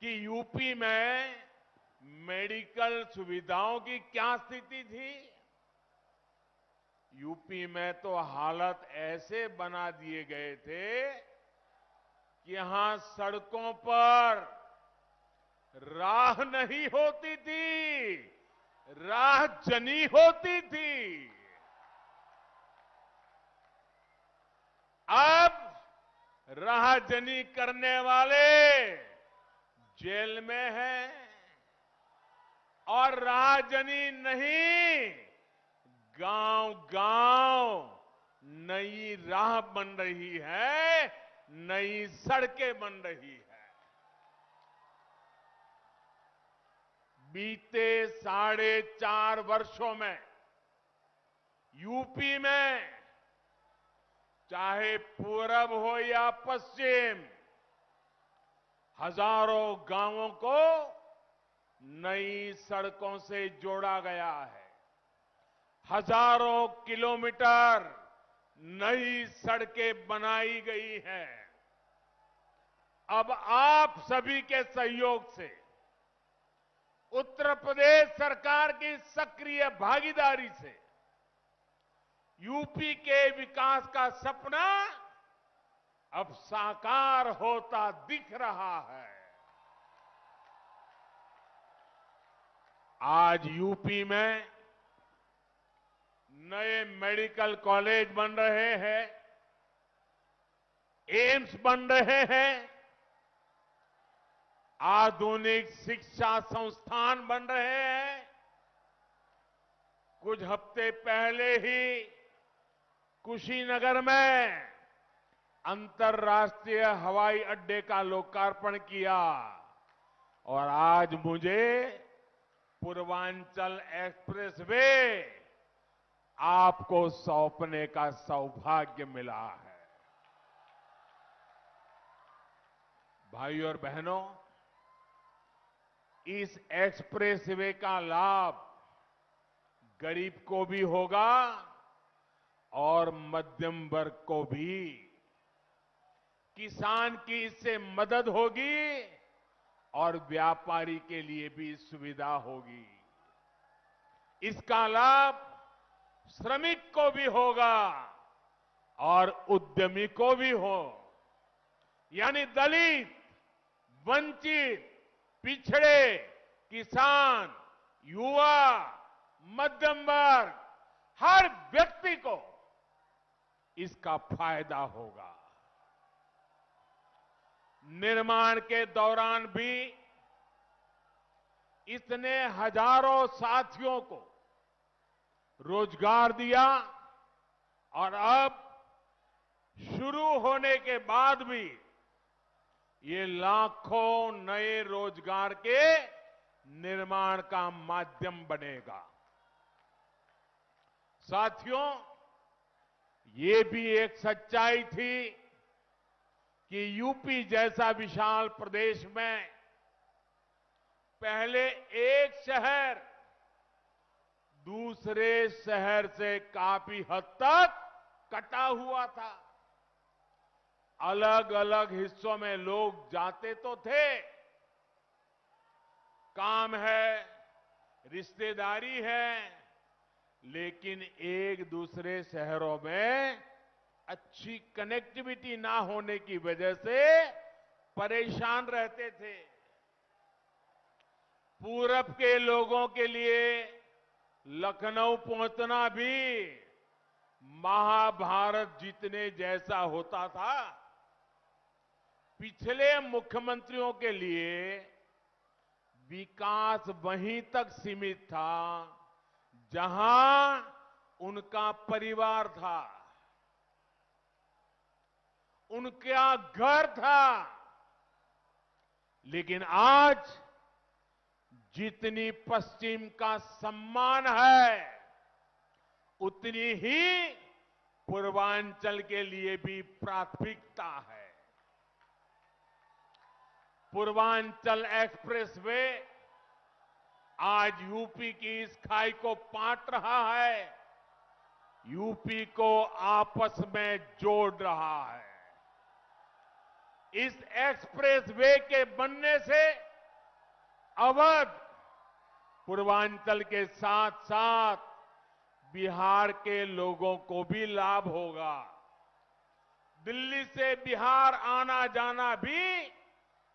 कि यूपी में मेडिकल सुविधाओं की क्या स्थिति थी? यूपी में तो हालत ऐसे बना दिए गए थे कि यहां सड़कों पर राह नहीं होती थी, राह जनी होती थी। अब राहजनी करने वाले जेल में हैं और राहजनी नहीं, गांव-गांव नई राह बन रही है, नई सड़कें बन रही है। बीते 4.5 वर्षों में यूपी में चाहे पूरब हो या पश्चिम, हजारों गांवों को नई सड़कों से जोड़ा गया है। हजारों किलोमीटर नई सड़कें बनाई गई हैं। अब आप सभी के सहयोग से, उत्तर प्रदेश सरकार की सक्रिय भागीदारी से यूपी के विकास का सपना अब साकार होता दिख रहा है। आज यूपी में नए मेडिकल कॉलेज बन रहे हैं, एम्स बन रहे हैं, आधुनिक शिक्षा संस्थान बन रहे हैं। कुछ हफ्ते पहले ही कुशीनगर में अंतर्राष्ट्रीय हवाई अड्डे का लोकार्पण किया और आज मुझे पूर्वांचल एक्सप्रेसवे आपको सौंपने का सौभाग्य मिला है। भाइयों और बहनों, इस एक्सप्रेसवे का लाभ गरीब को भी होगा और मध्यम वर्ग को भी। किसान की इससे मदद होगी और व्यापारी के लिए भी सुविधा होगी। इसका लाभ श्रमिक को भी होगा और उद्यमी को भी हो, यानी दलित, वंचित, पिछड़े, किसान, युवा, मध्यम वर्ग, हर व्यक्ति को इसका फायदा होगा। निर्माण के दौरान भी इसने हजारों साथियों को रोजगार दिया और अब शुरू होने के बाद भी ये लाखों नए रोजगार के निर्माण का माध्यम बनेगा। साथियों, ये भी एक सच्चाई थी कि यूपी जैसा विशाल प्रदेश में पहले एक शहर दूसरे शहर से काफी हद तक कटा हुआ था। अलग अलग हिस्सों में लोग जाते तो थे, काम है, रिश्तेदारी है, लेकिन एक दूसरे शहरों में अच्छी कनेक्टिविटी ना होने की वजह से परेशान रहते थे। पूरब के लोगों के लिए लखनऊ पहुंचना भी महाभारत जीतने जैसा होता था। पिछले मुख्यमंत्रियों के लिए विकास वहीं तक सीमित था जहां उनका परिवार था, उनका घर था। लेकिन आज जितनी पश्चिम का सम्मान है, उतनी ही पूर्वांचल के लिए भी प्राथमिकता है। पूर्वांचल एक्सप्रेसवे आज यूपी की इस खाई को पाट रहा है, यूपी को आपस में जोड़ रहा है। इस एक्सप्रेसवे के बनने से अवध, पूर्वांचल के साथ साथ बिहार के लोगों को भी लाभ होगा। दिल्ली से बिहार आना जाना भी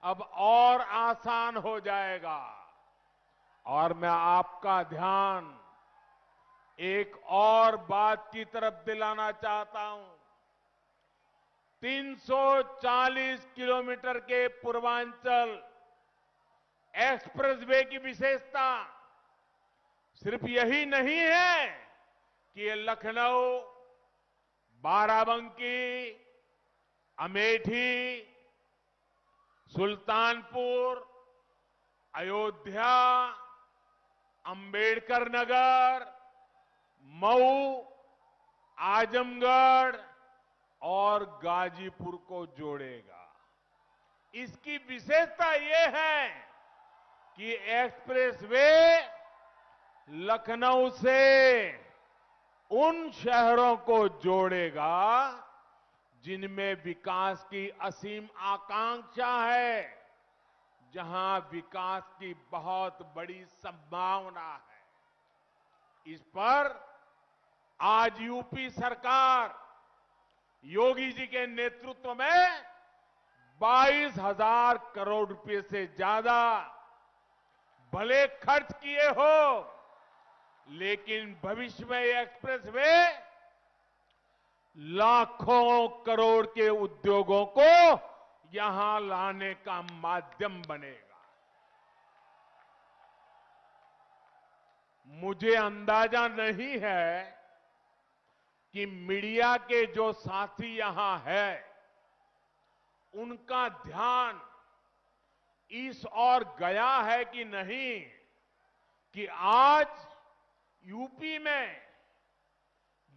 अब और आसान हो जाएगा। और मैं आपका ध्यान एक और बात की तरफ दिलाना चाहता हूं। 340 किलोमीटर के पूर्वांचल एक्सप्रेसवे की विशेषता सिर्फ यही नहीं है कि ये लखनऊ, बाराबंकी, अमेठी, सुल्तानपुर, अयोध्या, अंबेडकर नगर, मऊ, आजमगढ़ और गाजीपुर को जोड़ेगा। इसकी विशेषता ये है कि एक्सप्रेसवे लखनऊ से उन शहरों को जोड़ेगा जिनमें विकास की असीम आकांक्षा है, जहां विकास की बहुत बड़ी संभावना है। इस पर आज यूपी सरकार योगी जी के नेतृत्व में 22,000 करोड़ रुपए से ज्यादा भले खर्च किए हो, लेकिन भविष्य में ये एक्सप्रेसवे लाखों करोड़ के उद्योगों को यहां लाने का माध्यम बनेगा। मुझे अंदाजा नहीं है कि मीडिया के जो साथी यहां है, उनका ध्यान इस ओर गया है कि नहीं कि आज यूपी में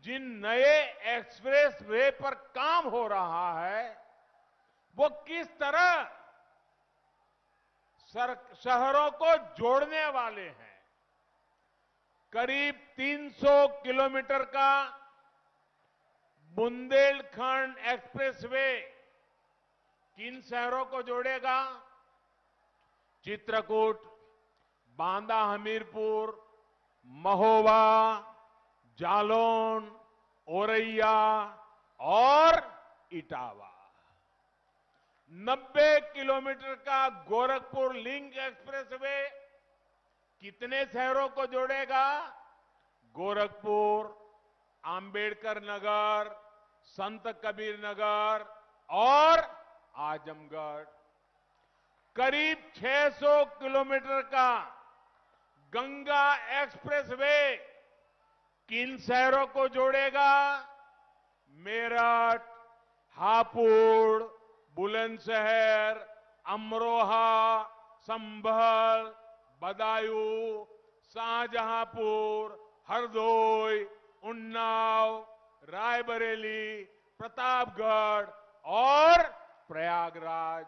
जिन नए एक्सप्रेस वे पर काम हो रहा है, वो किस तरह शहरों को जोड़ने वाले हैं। करीब 300 किलोमीटर का बुंदेलखंड एक्सप्रेसवे किन शहरों को जोड़ेगा? चित्रकूट, बांदा हमीरपुर, महोबा, जालौन, औरैया और इटावा। 90 किलोमीटर का गोरखपुर लिंक एक्सप्रेसवे कितने शहरों को जोड़ेगा? गोरखपुर, अंबेडकर नगर, संत कबीर नगर और आजमगढ़। करीब 600 किलोमीटर का गंगा एक्सप्रेसवे किन शहरों को जोड़ेगा? मेरठ, हापुड़, बुलंदशहर, अमरोहा, संभल, बदायूं, शाहजहांपुर, हरदोई, उन्नाव, रायबरेली, प्रतापगढ़ और प्रयागराज।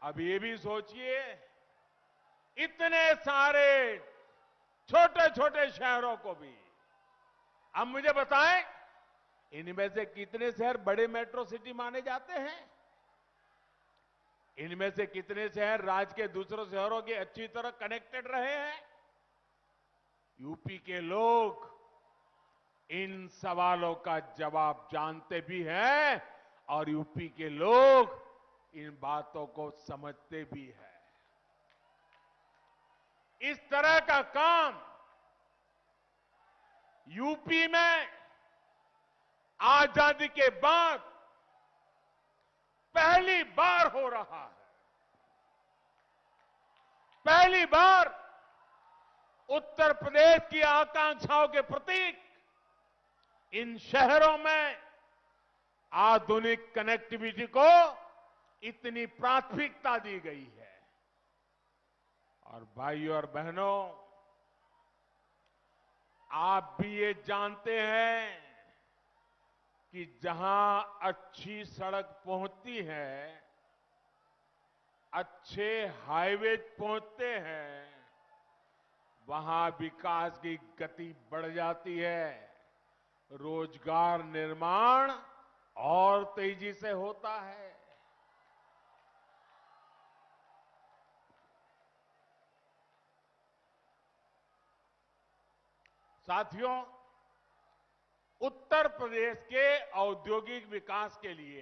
अब ये भी सोचिए, इतने सारे छोटे छोटे शहरों को भी, अब मुझे बताएं, इनमें से कितने शहर बड़े मेट्रो सिटी माने जाते हैं? इनमें से कितने शहर राज्य के दूसरों शहरों के अच्छी तरह कनेक्टेड रहे हैं? यूपी के लोग इन सवालों का जवाब जानते भी हैं और यूपी के लोग इन बातों को समझते भी हैं। इस तरह का काम यूपी में आजादी के बाद पहली बार हो रहा है। पहली बार उत्तर प्रदेश की आकांक्षाओं के प्रतीक इन शहरों में आधुनिक कनेक्टिविटी को इतनी प्राथमिकता दी गई है। और भाइयों और बहनों, आप भी ये जानते हैं कि जहां अच्छी सड़क पहुंचती है, अच्छे हाईवे पहुंचते हैं, वहां विकास की गति बढ़ जाती है, रोजगार निर्माण और तेजी से होता है। साथियों, उत्तर प्रदेश के औद्योगिक विकास के लिए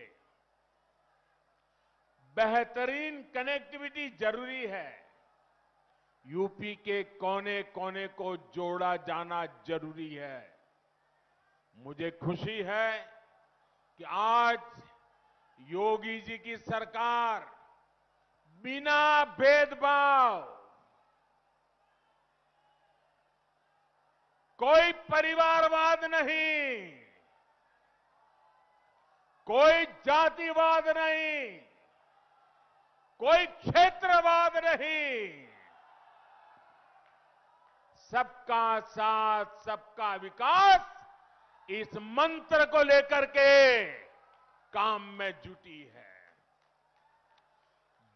बेहतरीन कनेक्टिविटी जरूरी है। यूपी के कोने कोने को जोड़ा जाना जरूरी है। मुझे खुशी है कि आज योगी जी की सरकार बिना भेदभाव, कोई परिवारवाद नहीं, कोई जातिवाद नहीं, कोई क्षेत्रवाद नहीं, सबका साथ सबका विकास, इस मंत्र को लेकर के काम में जुटी है।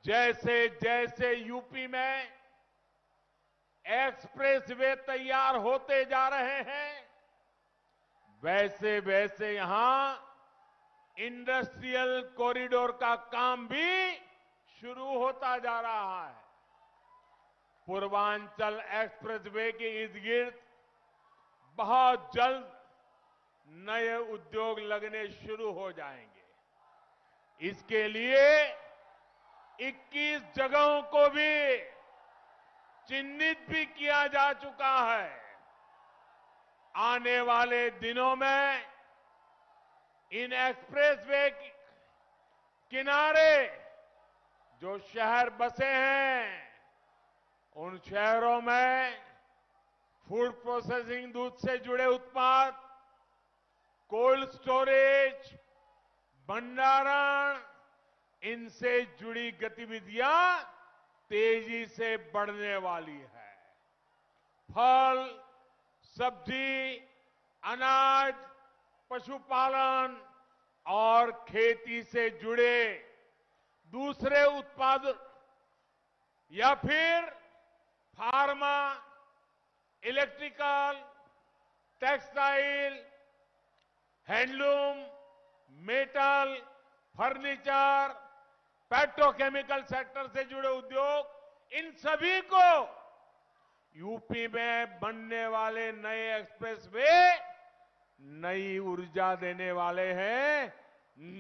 जैसे जैसे यूपी में एक्सप्रेसवे तैयार होते जा रहे हैं, वैसे वैसे यहां इंडस्ट्रियल कॉरिडोर का काम भी शुरू होता जा रहा है। पूर्वांचल एक्सप्रेसवे के इर्द गिर्द बहुत जल्द नए उद्योग लगने शुरू हो जाएंगे। इसके लिए 21 जगहों को भी चिन्हित भी किया जा चुका है। आने वाले दिनों में इन एक्सप्रेसवे किनारे जो शहर बसे हैं, उन शहरों में फूड प्रोसेसिंग, दूध से जुड़े उत्पाद, कोल्ड स्टोरेज, भंडारण, इनसे जुड़ी गतिविधियां तेजी से बढ़ने वाली है। फल, सब्जी, अनाज, पशुपालन और खेती से जुड़े दूसरे उत्पाद या फिर pharma, electrical, textile, handloom, metal, furniture, petrochemical sector से जुड़े उद्योग, इन सभी को यूपी में बनने वाले नए एक्सप्रेसवे नई ऊर्जा देने वाले हैं,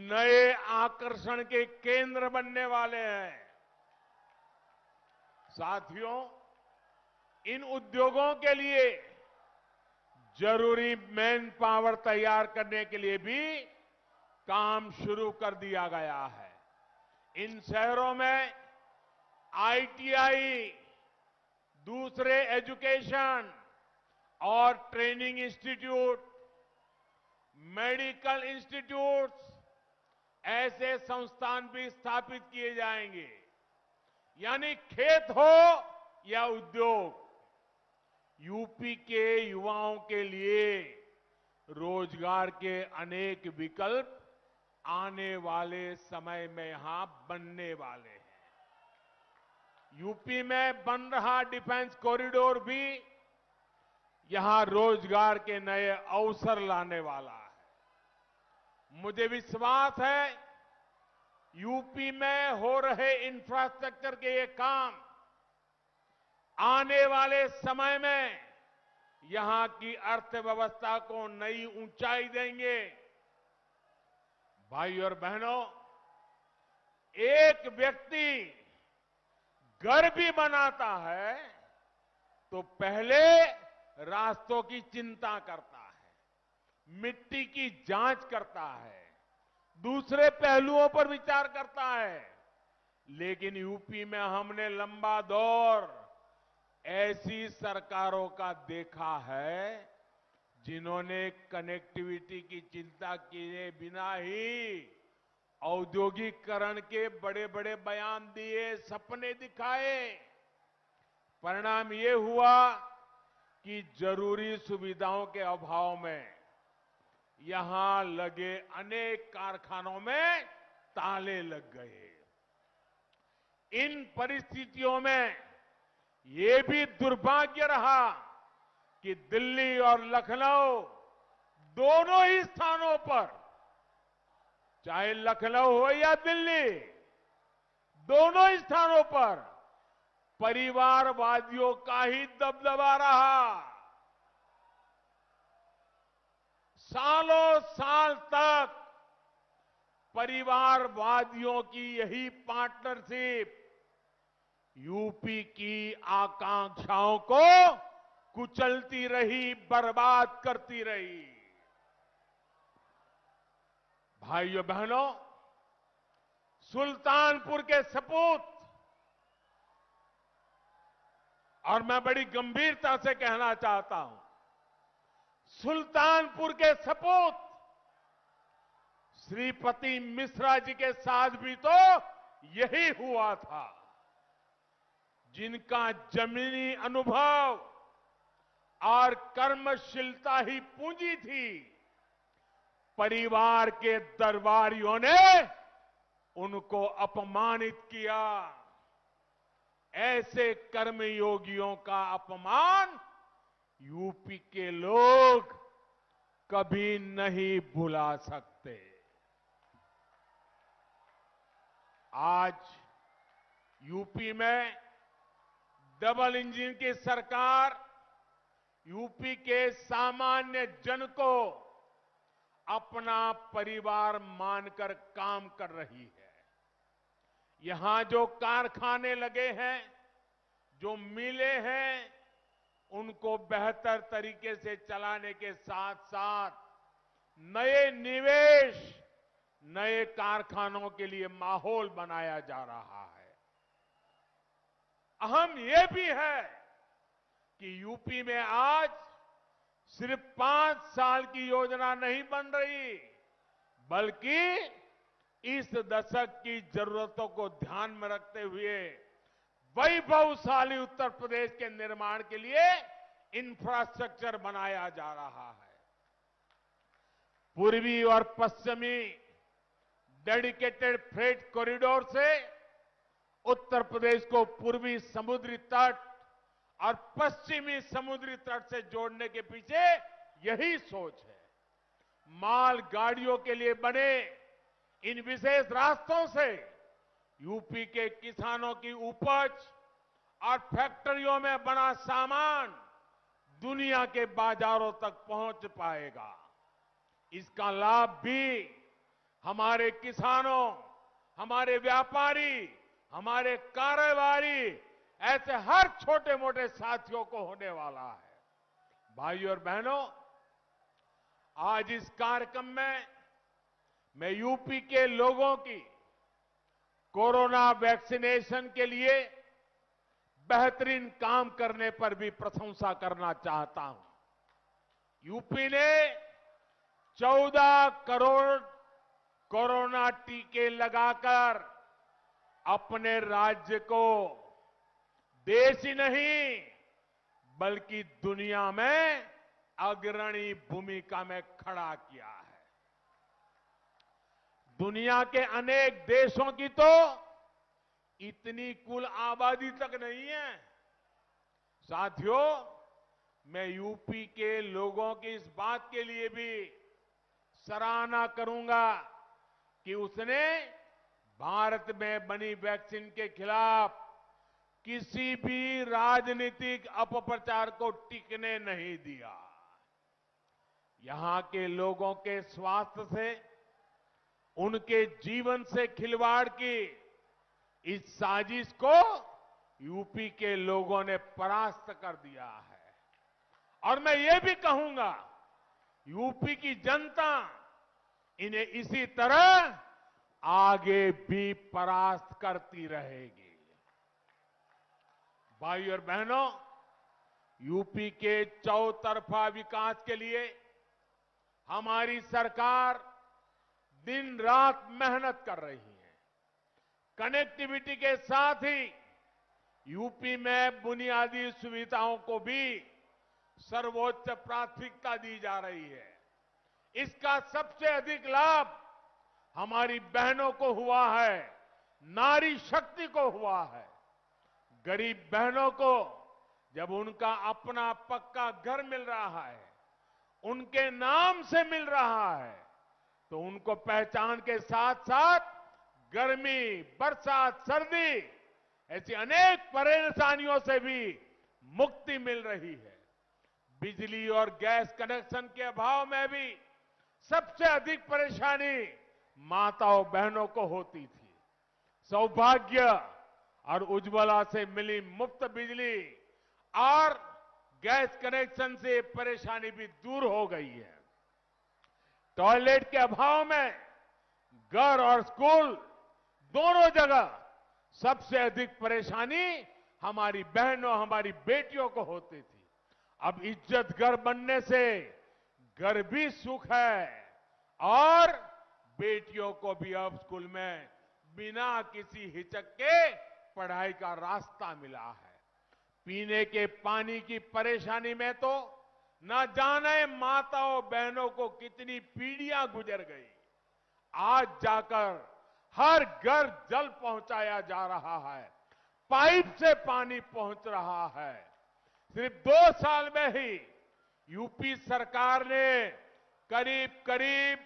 नए आकर्षण के केंद्र बनने वाले हैं। साथियों, इन उद्योगों के लिए जरूरी मैन पावर तैयार करने के लिए भी काम शुरू कर दिया गया है। इन शहरों में आईटीआई, दूसरे एजुकेशन और ट्रेनिंग इंस्टीट्यूट, मेडिकल इंस्टीट्यूट्स, ऐसे संस्थान भी स्थापित किए जाएंगे। यानी खेत हो या उद्योग, यूपी के युवाओं के लिए रोजगार के अनेक विकल्प आने वाले समय में यहां बनने वाले हैं। यूपी में बन रहा डिफेंस कॉरिडोर भी यहां रोजगार के नए अवसर लाने वाला है। मुझे विश्वास है यूपी में हो रहे इंफ्रास्ट्रक्चर के ये काम आने वाले समय में यहां की अर्थव्यवस्था को नई ऊंचाई देंगे। भाई और बहनों, एक व्यक्ति घर भी बनाता है तो पहले रास्तों की चिंता करता है, मिट्टी की जांच करता है, दूसरे पहलुओं पर विचार करता है। लेकिन यूपी में हमने लंबा दौर ऐसी सरकारों का देखा है जिन्होंने कनेक्टिविटी की चिंता किए बिना ही औद्योगिकरण के बड़े बड़े बयान दिए, सपने दिखाए। परिणाम ये हुआ कि जरूरी सुविधाओं के अभाव में यहां लगे अनेक कारखानों में ताले लग गए। इन परिस्थितियों में ये भी दुर्भाग्य रहा कि दिल्ली और लखनऊ दोनों ही स्थानों पर, चाहे लखनऊ हो या दिल्ली, दोनों ही स्थानों पर परिवारवादियों का ही दबदबा रहा। सालों साल तक परिवारवादियों की यही पार्टनरशिप यूपी की आकांक्षाओं को कुचलती रही, बर्बाद करती रही। भाइयों बहनों, सुल्तानपुर के सपूत, और मैं बड़ी गंभीरता से कहना चाहता हूं, सुल्तानपुर के सपूत श्रीपति मिश्रा जी के साथ भी तो यही हुआ था। जिनका जमीनी अनुभव और कर्मशीलता ही पूंजी थी, परिवार के दरबारियों ने उनको अपमानित किया। ऐसे कर्मयोगियों का अपमान यूपी के लोग कभी नहीं भुला सकते। आज यूपी में डबल इंजन की सरकार यूपी के सामान्य जन को अपना परिवार मानकर काम कर रही है। यहां जो कारखाने लगे हैं, जो मिलें हैं, उनको बेहतर तरीके से चलाने के साथ साथ नए निवेश, नए कारखानों के लिए माहौल बनाया जा रहा है। अहम यह भी है कि यूपी में आज सिर्फ 5 साल की योजना नहीं बन रही, बल्कि इस दशक की जरूरतों को ध्यान में रखते हुए वैभवशाली उत्तर प्रदेश के निर्माण के लिए इंफ्रास्ट्रक्चर बनाया जा रहा है। पूर्वी और पश्चिमी डेडिकेटेड फ्रेट कॉरिडोर से उत्तर प्रदेश को पूर्वी समुद्री तट और पश्चिमी समुद्री तट से जोड़ने के पीछे यही सोच है। माल गाड़ियों के लिए बने इन विशेष रास्तों से यूपी के किसानों की उपज और फैक्ट्रियों में बना सामान दुनिया के बाजारों तक पहुंच पाएगा। इसका लाभ भी हमारे किसानों, हमारे व्यापारी, हमारे कारोबारी, ऐसे हर छोटे मोटे साथियों को होने वाला है। भाइयों और बहनों, आज इस कार्यक्रम में मैं यूपी के लोगों की कोरोना वैक्सीनेशन के लिए बेहतरीन काम करने पर भी प्रशंसा करना चाहता हूं। यूपी ने 14 करोड़ कोरोना टीके लगाकर अपने राज्य को देश ही नहीं बल्कि दुनिया में अग्रणी भूमिका में खड़ा किया है। दुनिया के अनेक देशों की तो इतनी कुल आबादी तक नहीं है। साथियों, मैं यूपी के लोगों की इस बात के लिए भी सराहना करूंगा कि उसने भारत में बनी वैक्सीन के खिलाफ किसी भी राजनीतिक अपप्रचार को टिकने नहीं दिया। यहां के लोगों के स्वास्थ्य से, उनके जीवन से खिलवाड़ की इस साजिश को यूपी के लोगों ने परास्त कर दिया है। और मैं ये भी कहूंगा, यूपी की जनता इन्हें इसी तरह आगे भी परास्त करती रहेगी। भाई और बहनों, यूपी के चौतरफा विकास के लिए हमारी सरकार दिन रात मेहनत कर रही है। कनेक्टिविटी के साथ ही यूपी में बुनियादी सुविधाओं को भी सर्वोच्च प्राथमिकता दी जा रही है। इसका सबसे अधिक लाभ हमारी बहनों को हुआ है, नारी शक्ति को हुआ है। गरीब बहनों को जब उनका अपना पक्का घर मिल रहा है, उनके नाम से मिल रहा है, तो उनको पहचान के साथ साथ गर्मी, बरसात, सर्दी ऐसी अनेक परेशानियों से भी मुक्ति मिल रही है। बिजली और गैस कनेक्शन के अभाव में भी सबसे अधिक परेशानी माताओं बहनों को होती थी। सौभाग्य और उज्ज्वला से मिली मुफ्त बिजली और गैस कनेक्शन से परेशानी भी दूर हो गई है। टॉयलेट के अभाव में घर और स्कूल दोनों जगह सबसे अधिक परेशानी हमारी बहनों, हमारी बेटियों को होती थी। अब इज्जत घर बनने से घर भी सुख है और बेटियों को भी अब स्कूल में बिना किसी हिचक के पढ़ाई का रास्ता मिला है। पीने के पानी की परेशानी में तो न जाने माताओं बहनों को कितनी पीढ़ियां गुजर गई। आज जाकर हर घर जल पहुंचाया जा रहा है, पाइप से पानी पहुंच रहा है। सिर्फ 2 साल में ही यूपी सरकार ने करीब करीब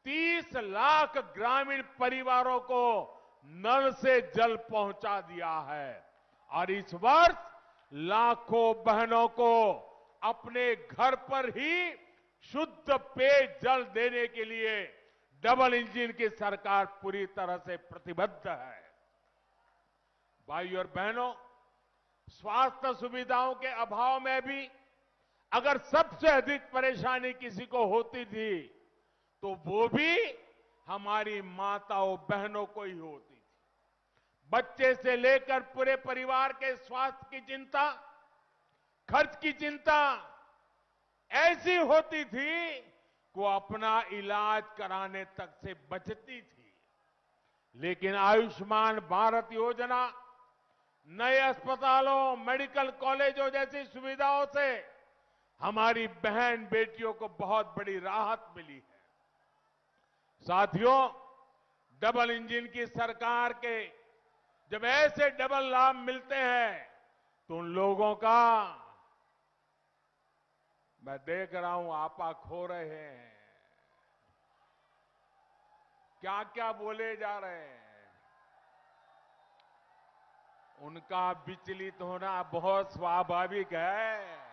30 लाख ग्रामीण परिवारों को नल से जल पहुंचा दिया है और इस वर्ष लाखों बहनों को अपने घर पर ही शुद्ध पेयजल देने के लिए डबल इंजन की सरकार पूरी तरह से प्रतिबद्ध है। भाई और बहनों, स्वास्थ्य सुविधाओं के अभाव में भी अगर सबसे अधिक परेशानी किसी को होती थी तो वो भी हमारी माताओं बहनों को ही होती थी। बच्चे से लेकर पूरे परिवार के स्वास्थ्य की चिंता, खर्च की चिंता ऐसी होती थी कि वो अपना इलाज कराने तक से बचती थी। लेकिन आयुष्मान भारत योजना, नए अस्पतालों, मेडिकल कॉलेजों जैसी सुविधाओं से हमारी बहन बेटियों को बहुत बड़ी राहत मिली है। साथियों, डबल इंजन की सरकार के जब ऐसे डबल लाभ मिलते हैं तो उन लोगों का, मैं देख रहा हूं आपा खो रहे हैं, क्या क्या बोले जा रहे हैं। उनका विचलित होना बहुत स्वाभाविक है।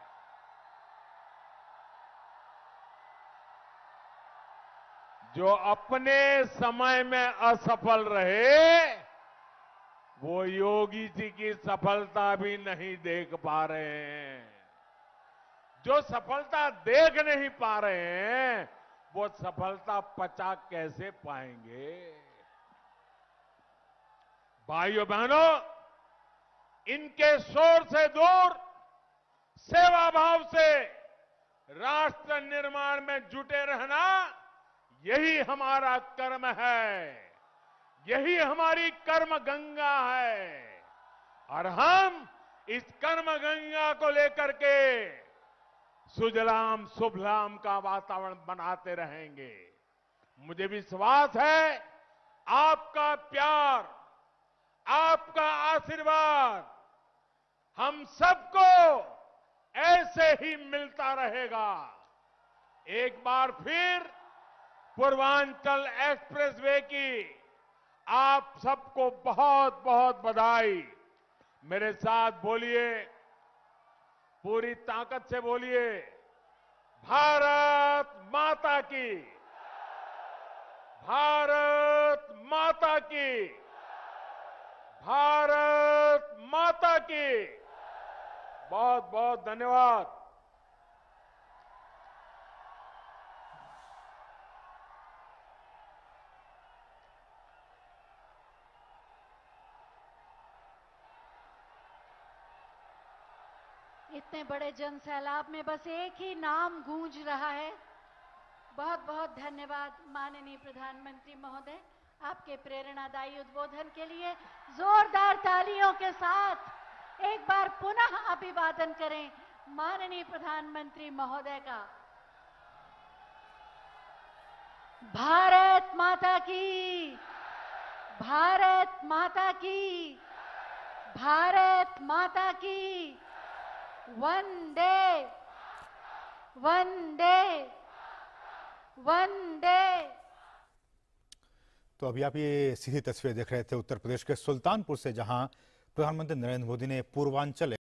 जो अपने समय में असफल रहे वो योगी जी की सफलता भी नहीं देख पा रहे हैं। जो सफलता देख नहीं पा रहे हैं वो सफलता पचा कैसे पाएंगे। भाइयों बहनों, इनके शोर से दूर सेवा भाव से राष्ट्र निर्माण में जुटे रहना, यही हमारा कर्म है, यही हमारी कर्म गंगा है। और हम इस कर्म गंगा को लेकर के सुजलाम सुफलाम का वातावरण बनाते रहेंगे। मुझे विश्वास है आपका प्यार, आपका आशीर्वाद हम सबको ऐसे ही मिलता रहेगा। एक बार फिर पूर्वांचल एक्सप्रेसवे की आप सबको बहुत बहुत बधाई। मेरे साथ बोलिए, पूरी ताकत से बोलिए, भारत माता की, भारत माता की, भारत माता की। बहुत बहुत धन्यवाद। इतने बड़े जन सैलाब में बस एक ही नाम गूंज रहा है। बहुत बहुत धन्यवाद माननीय प्रधानमंत्री महोदय, आपके प्रेरणादायी उद्बोधन के लिए जोरदार तालियों के साथ एक बार पुनः अभिवादन करें माननीय प्रधानमंत्री महोदय का। भारत माता की, भारत माता की, भारत माता की। वंदे वंदे वंदे। तो अभी आप ये सीधी तस्वीर देख रहे थे उत्तर प्रदेश के सुल्तानपुर से, जहां प्रधानमंत्री नरेंद्र मोदी ने पूर्वांचल